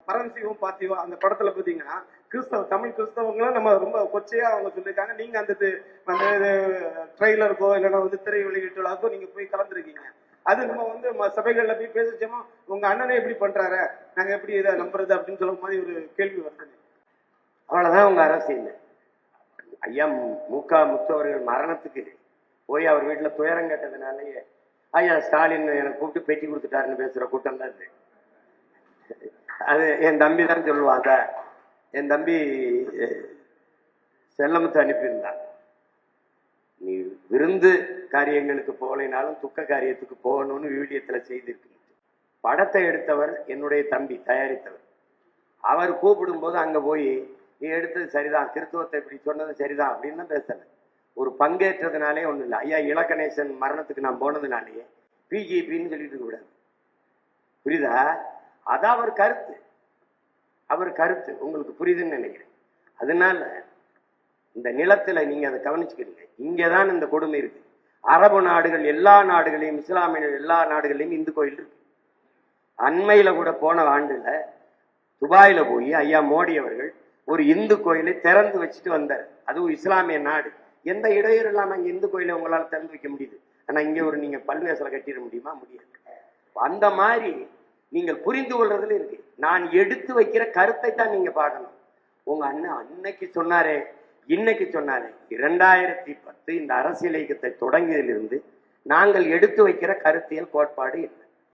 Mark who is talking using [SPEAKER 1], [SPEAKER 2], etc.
[SPEAKER 1] பரமசிவம் பாத்திவா அந்த படத்துல பாத்தீங்கன்னா தமிழ் கிறிஸ்தவங்களும் நம்ம ரொம்ப கொச்சையா அவங்க சொல்லியிருக்காங்க. நீங்க அந்த ட்ரெய்லருக்கோ இல்லைன்னா திரை வெளியீட்டு விழாக்கோ நீங்க போய் கலந்துருக்கீங்க. அது நம்ம சபைகள்ல போய் பேசிச்சோமோ உங்க அண்ணனை எப்படி பண்றாரு, நாங்க எப்படி இதை நம்புறது அப்படின்னு சொல்லும் மாதிரி ஒரு கேள்வி வருது.
[SPEAKER 2] அவ்வளவுதான் உங்க அரசியல். ஐயா முக முத்து அவர்கள் மரணத்துக்கு போய் அவர் வீட்டுல துயரம் கேட்டதுனாலயே ஐயா ஸ்டாலின் எனக்கு கூப்பிட்டு பேட்டி கொடுத்துட்டாருன்னு பேசுற கூட்டம் தான் இது. அது என் தம்பி தான் சொல்லுவாங்க. என் தம்பி செல்லமுத்து அனுப்பியிருந்தான், நீ விருந்து காரியங்களுக்கு போகலைனாலும் துக்க காரியத்துக்கு போகணும்னு விவிலியத்துல செய்திருக்கு. படத்தை எடுத்தவர் என்னுடைய தம்பி, தயாரித்தவர். அவர் கூப்பிடும் போது அங்க போய் நீ எடுத்தது சரிதான், கிறிஸ்துவத்தை இப்படி சொன்னது சரிதான் அப்படின்னு தான் பேசல. ஒரு பங்கேற்றதுனாலே ஒண்ணு இல்லை. ஐயா இலகணேசன் மரணத்துக்கு நான் போனதுனாலேயே பிஜேபின்னு சொல்லிட்டு இருக்க கூடாது, புரியுதா? அதான் அவர் கருத்து, அவர் கருத்து உங்களுக்கு புரியுதுன்னு நினைக்கிறேன். அதனால இந்த நிலத்துல நீங்க அதை கவனிச்சுக்கிறீங்க. இங்கதான் இந்த கொடுமை இருக்கு. அரபு நாடுகள் எல்லா நாடுகளையும், இஸ்லாமிய எல்லா நாடுகளையும் இந்து கோயில் இருக்கு. அண்மையில கூட போன ஆண்டுல துபாயில போய் ஐயா மோடி அவர்கள் ஒரு இந்து கோயிலை திறந்து வச்சுட்டு வந்தார். அதுவும் இஸ்லாமிய நாடு. எந்த இடையூறு இல்லாம அங்க இந்து கோயிலை உங்களால திறந்து வைக்க முடியுது. ஆனா இங்க ஒரு நீங்க பல்வேசலை கட்டிட முடியுமா? முடியாது. அந்த மாதிரி நீங்கள் புரிந்து கொள்றதுல இருக்கு. நான் எடுத்து வைக்கிற கருத்தை தான் நீங்க பார்க்கணும். உங்க அண்ணன் அன்னைக்கு சொன்னாரே, இன்னைக்கு சொன்னாரே, 2010 இந்த அரசியல் இயக்கத்தை தொடங்கியதிலிருந்து நாங்கள் எடுத்து வைக்கிற கருத்தியல் கோட்பாடு என்ன?